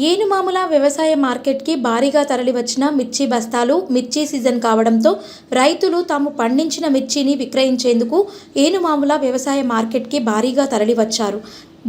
ఏనుమాముల వ్యవసాయ మార్కెట్కి భారీగా తరలివచ్చిన మిర్చి బస్తాలు. మిర్చి సీజన్ కావడంతో రైతులు తాము పండించిన మిర్చిని విక్రయించేందుకు ఏనుమాముల వ్యవసాయ మార్కెట్కి భారీగా తరలివచ్చారు.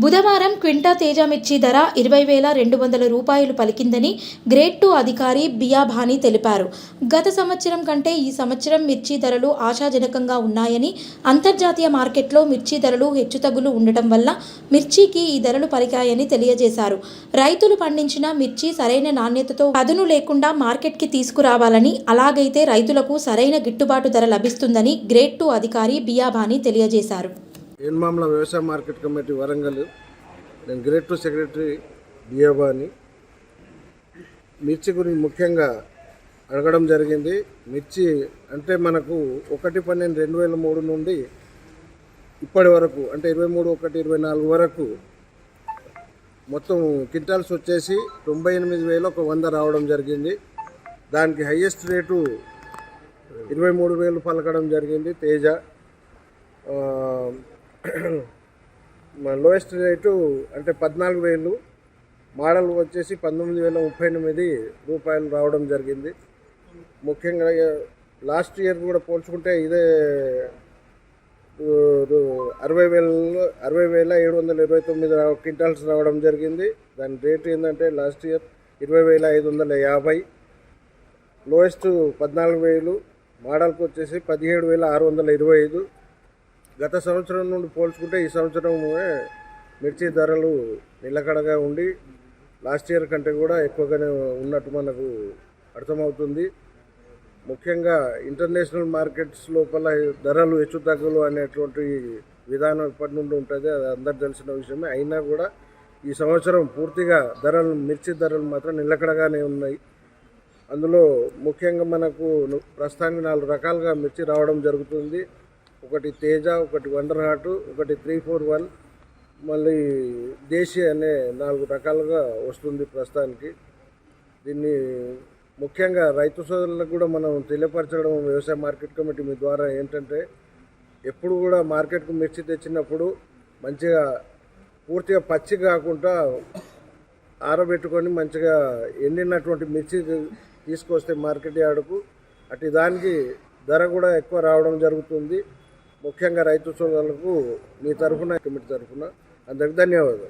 బుధవారం క్వింటా తేజ మిర్చి ధర 20,200 రూపాయలు పలికిందని గ్రేడ్ 2 అధికారి బియాభాని తెలిపారు. గత సంవత్సరం కంటే ఈ సంవత్సరం మిర్చి ధరలు ఆశాజనకంగా ఉన్నాయని, అంతర్జాతీయ మార్కెట్లో మిర్చి ధరలు హెచ్చుతగ్గులు ఉండటం వల్ల మిర్చికి ఈ ధరలు పలికాయని తెలియజేశారు. రైతులు పండించిన మిర్చి సరైన నాణ్యతతో పదును లేకుండా మార్కెట్కి తీసుకురావాలని, అలాగైతే రైతులకు సరైన గిట్టుబాటు ధర లభిస్తుందని గ్రేడ్ 2 అధికారి బియాభాని తెలియజేశారు. ఏనుమాముల వ్యవసాయ మార్కెట్ కమిటీ వరంగల్. నేను గ్రేడ్ 2 సెక్రటరీ బియాభాని. మిర్చి గురించి ముఖ్యంగా అడగడం జరిగింది. మిర్చి అంటే మనకు 1/12/2003 నుండి ఇప్పటి వరకు అంటే 23/1/24 వరకు మొత్తం క్వింటాల్స్ వచ్చేసి 98,100 రావడం జరిగింది. దానికి హయ్యెస్ట్ రేటు 23,000 పలకడం జరిగింది తేజ. లోయెస్ట్ రేటు అంటే 14,000, మోడల్ వచ్చేసి 19,038 రూపాయలు రావడం జరిగింది. ముఖ్యంగా లాస్ట్ ఇయర్ కూడా పోల్చుకుంటే ఇదే 60,729 క్వింటాల్స్ రావడం జరిగింది. దాని రేటు ఏంటంటే లాస్ట్ ఇయర్ 20,550, లోయెస్ట్ 14,000, మోడల్కి వచ్చేసి 17,625. గత సంవత్సరం నుండి పోల్చుకుంటే ఈ సంవత్సరం మిర్చి ధరలు నిలకడగా ఉండి లాస్ట్ ఇయర్ కంటే కూడా ఎక్కువగానే ఉన్నట్టు మనకు అర్థమవుతుంది. ముఖ్యంగా ఇంటర్నేషనల్ మార్కెట్స్ లోపల ధరలు హెచ్చుతగ్గులు అనేటువంటి విధానం ఇప్పటి నుండి ఉంటుంది, అది అందరికి తెలిసిన విషయమే. అయినా కూడా ఈ సంవత్సరం పూర్తిగా మిర్చి ధరలు మాత్రం నిలకడగానే ఉన్నాయి. అందులో ముఖ్యంగా మనకు ప్రస్తుతానికి 4 రకాలుగా మిర్చి రావడం జరుగుతుంది. ఒకటి తేజ, ఒకటి వండర్ హార్ట్, ఒకటి 341, మళ్ళీ దేశీ అనే 4 రకాలుగా వస్తుంది ప్రస్తుతానికి. దీన్ని ముఖ్యంగా రైతు సోదరులకు కూడా మనం తెలియపరచడం వ్యవసాయ మార్కెట్ కమిటీ మీ ద్వారా ఏంటంటే, ఎప్పుడు కూడా మార్కెట్కు మిర్చి తెచ్చినప్పుడు మంచిగా పూర్తిగా పచ్చి కాకుండా ఆరబెట్టుకొని మంచిగా ఎండినటువంటి మిర్చి తీసుకొస్తే మార్కెట్ యార్డుకు అటు దానికి ధర కూడా ఎక్కువ రావడం జరుగుతుంది. ముఖ్యంగా రైతు సోదరులకు మీ తరఫున కమిటీ తరఫున అందరికి ధన్యవాదాలు.